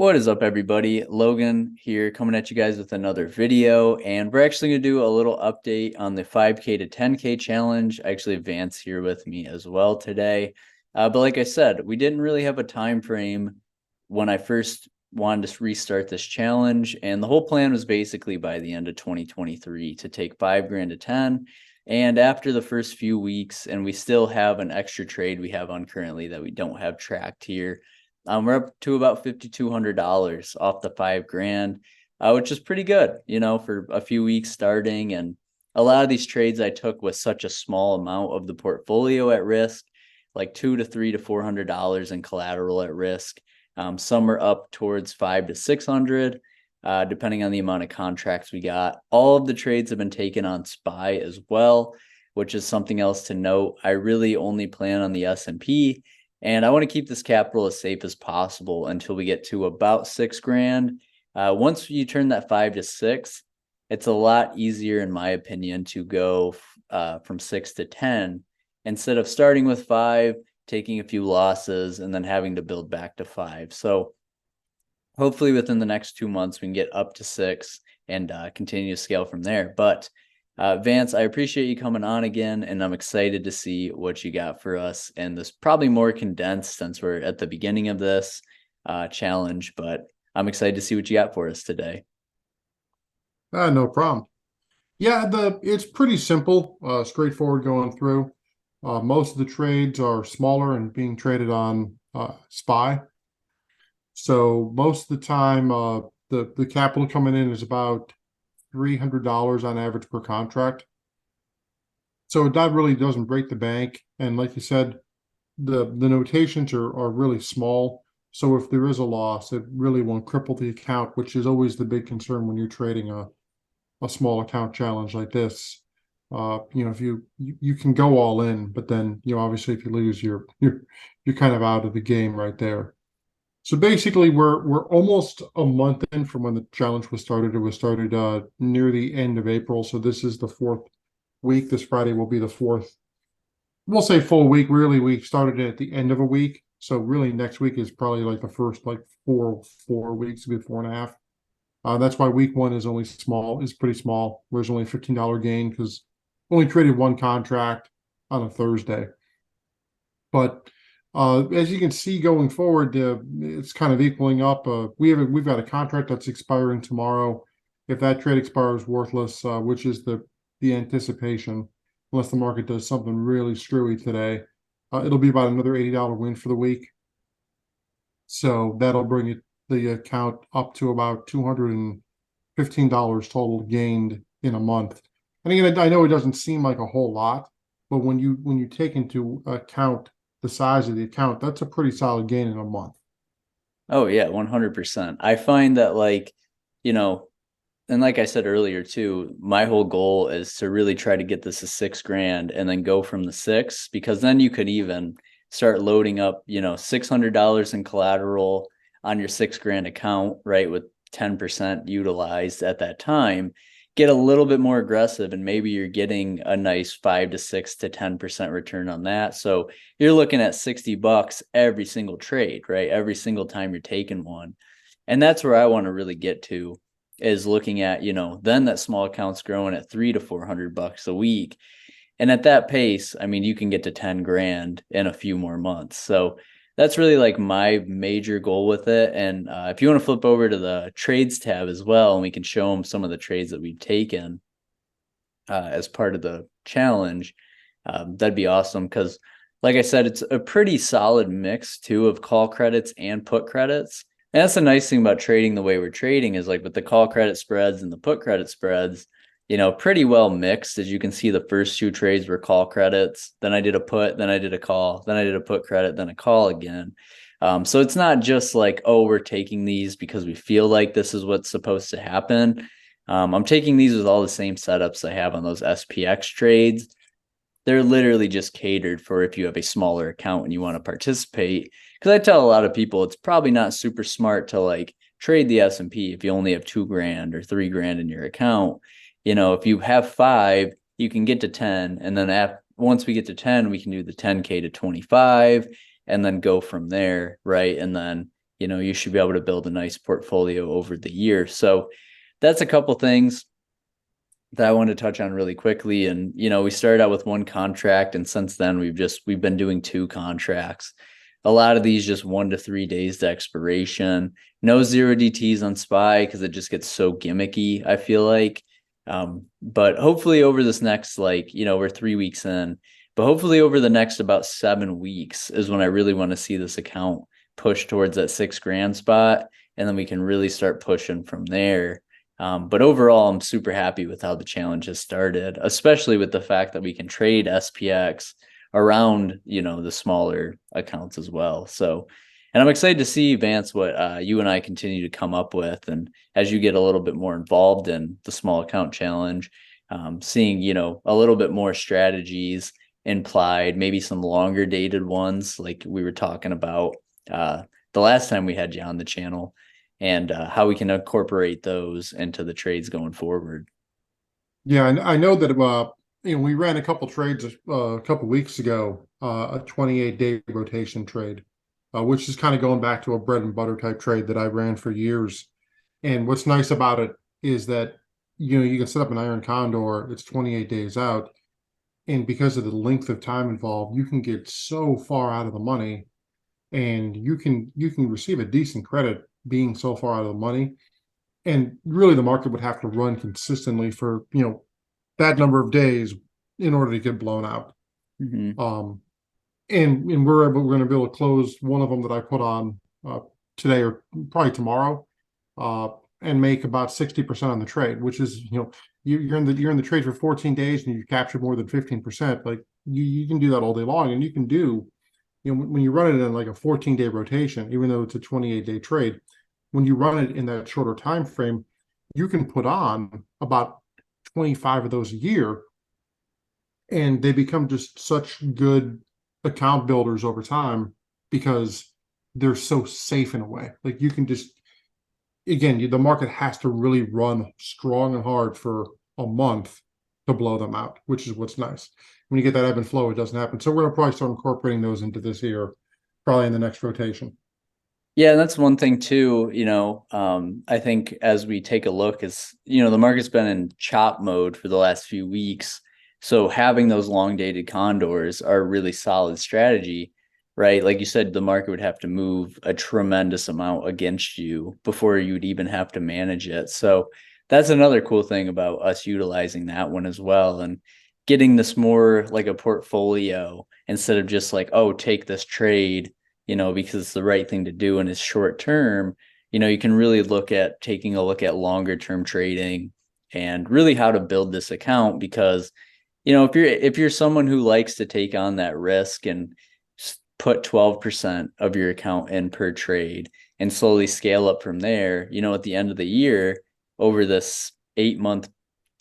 What is up, everybody? Logan here coming at you guys with another video, and we're actually going to do a little update on the 5K to 10K challenge. I actually have Vance here with me as well today. But like I said, we didn't really have a time frame when I first wanted to restart this challenge, and the whole plan was basically by the end of 2023 to take 5 grand to 10. And after the first few weeks, and we still have an extra trade we have on currently that we don't have tracked here. We're up to about $5,200 off the 5 grand, which is pretty good, for a few weeks starting. And a lot of these trades I took with such a small amount of the portfolio at risk, like $200 to $300 to $400 in collateral at risk. Some are up towards $500 to $600, depending on the amount of contracts we got. All of the trades have been taken on SPY as well, which is something else to note. I really only plan on the S&P. And I want to keep this capital as safe as possible until we get to about 6 grand. Once you turn that 5 to 6, it's a lot easier, in my opinion, to go from 6 to 10 instead of starting with 5, taking a few losses, and then having to build back to 5. So hopefully within the next 2 months, we can get up to 6 and continue to scale from there. But Vance, I appreciate you coming on again, and I'm excited to see what you got for us. And this probably more condensed since we're at the beginning of this challenge, but I'm excited to see what you got for us today. No problem. Yeah, it's pretty simple, straightforward going through. Most of the trades are smaller and being traded on SPY. So most of the time, the capital coming in is about $300 on average per contract. So that really doesn't break the bank. And like you said, the notations are really small. So if there is a loss, it really won't cripple the account, which is always the big concern when you're trading a small account challenge like this. If you can go all in, but then obviously if you lose, you're kind of out of the game right there. So basically, we're almost a month in from when the challenge was started. It was started near the end of April, so this is the fourth week. This Friday will be the fourth. We'll say full week. Really, we started it at the end of a week, so really next week is probably like the first like four weeks, maybe 4.5. That's why week one is pretty small. Whereas only a $15 gain because only traded one contract on a Thursday. But as you can see going forward, it's kind of equaling up. We've got a contract that's expiring tomorrow. If that trade expires worthless, which is the anticipation, unless the market does something really screwy today, it'll be about another $80 win for the week. So that'll bring the account up to about $215 total gained in a month. And again, I know it doesn't seem like a whole lot, but when you take into account the size of the account, that's a pretty solid gain in a month. Oh, yeah, 100%. I find that, and like I said earlier too, my whole goal is to really try to get this to 6 grand and then go from the 6, because then you could even start loading up, $600 in collateral on your 6 grand account, right? With 10% utilized at that time, get a little bit more aggressive, and maybe you're getting a nice 5 to 6 to 10% return on that. So you're looking at $60 every single trade, right? Every single time you're taking one. And that's where I want to really get to, is looking at, then that small account's growing at $300 to $400 a week. And at that pace, I mean, you can get to 10 grand in a few more months. So that's really like my major goal with it. And if you want to flip over to the trades tab as well, and we can show them some of the trades that we've taken as part of the challenge, that'd be awesome. Because like I said, it's a pretty solid mix too of call credits and put credits. And that's the nice thing about trading the way we're trading, is like with the call credit spreads and the put credit spreads, pretty well mixed. As you can see, the first 2 trades were call credits. Then I did a put, then I did a call, then I did a put credit, then a call again. So it's not just like, oh, we're taking these because we feel like this is what's supposed to happen. I'm taking these with all the same setups I have on those SPX trades. They're literally just catered for if you have a smaller account and you want to participate. Because I tell a lot of people it's probably not super smart to like trade the S&P if you only have 2 grand or 3 grand in your account. If you have 5, you can get to 10. And then once we get to 10, we can do the 10K to 25 and then go from there. Right. And then, you should be able to build a nice portfolio over the year. So that's a couple things that I want to touch on really quickly. And, we started out with one contract, and since then we've been doing two contracts. A lot of these just 1 to 3 days to expiration. No zero DTs on SPY because it just gets so gimmicky, I feel like. But hopefully over this next, we're 3 weeks in, but hopefully over the next about 7 weeks is when I really want to see this account push towards that $6,000 spot. And then we can really start pushing from there. But overall, I'm super happy with how the challenge has started, especially with the fact that we can trade SPX around, the smaller accounts as well. So, and I'm excited to see, Vance, what you and I continue to come up with. And as you get a little bit more involved in the small account challenge, seeing, a little bit more strategies implied, maybe some longer dated ones like we were talking about the last time we had you on the channel, and how we can incorporate those into the trades going forward. Yeah, and I know that we ran a couple trades a couple weeks ago, a 28-day rotation trade, which is kind of going back to a bread and butter type trade that I ran for years. And what's nice about it is that you can set up an iron condor, it's 28 days out, and because of the length of time involved, you can get so far out of the money, and you can receive a decent credit being so far out of the money. And really the market would have to run consistently for that number of days in order to get blown out. Mm-hmm. And we're going to be able to close one of them that I put on today or probably tomorrow, and make about 60% on the trade, which is you're in the trade for 14 days and you capture more than 15%. Like you can do that all day long, and you can do when you run it in like a 14-day rotation, even though it's a 28-day trade, when you run it in that shorter time frame, you can put on about 25 of those a year, and they become just such good account builders over time because they're so safe in a way. Like you can just, again, the market has to really run strong and hard for a month to blow them out, which is what's nice. When you get that ebb and flow, it doesn't happen. So we're going to probably start incorporating those into this year, probably in the next rotation. Yeah, that's one thing too. I think as we take a look, is the market's been in chop mode for the last few weeks. So having those long dated condors are a really solid strategy, right? Like you said, the market would have to move a tremendous amount against you before you would even have to manage it. So that's another cool thing about us utilizing that one as well, and getting this more like a portfolio instead of just like, oh, take this trade, because it's the right thing to do and it's short term. You can really look at taking a look at longer term trading and really how to build this account, because if you're someone who likes to take on that risk and put 12% of your account in per trade and slowly scale up from there, at the end of the year, over this 8 month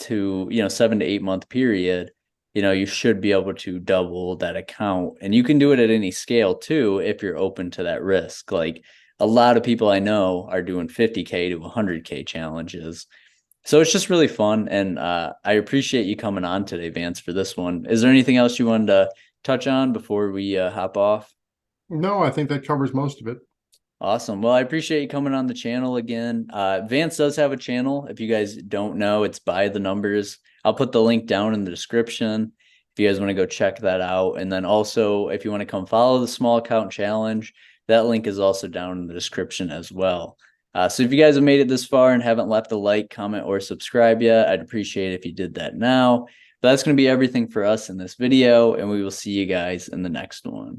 to 7 to 8 month period, you should be able to double that account. And you can do it at any scale too if you're open to that risk. Like a lot of people I know are doing 50K to 100K challenges. So it's just really fun. And I appreciate you coming on today, Vance, for this one. Is there anything else you wanted to touch on before we hop off? No, I think that covers most of it. Awesome. Well, I appreciate you coming on the channel again. Vance does have a channel. If you guys don't know, it's By the Numbers. I'll put the link down in the description if you guys want to go check that out. And then also, if you want to come follow the Small Account Challenge, that link is also down in the description as well. So if you guys have made it this far and haven't left a like, comment, or subscribe yet, I'd appreciate it if you did that now. But that's going to be everything for us in this video, and we will see you guys in the next one.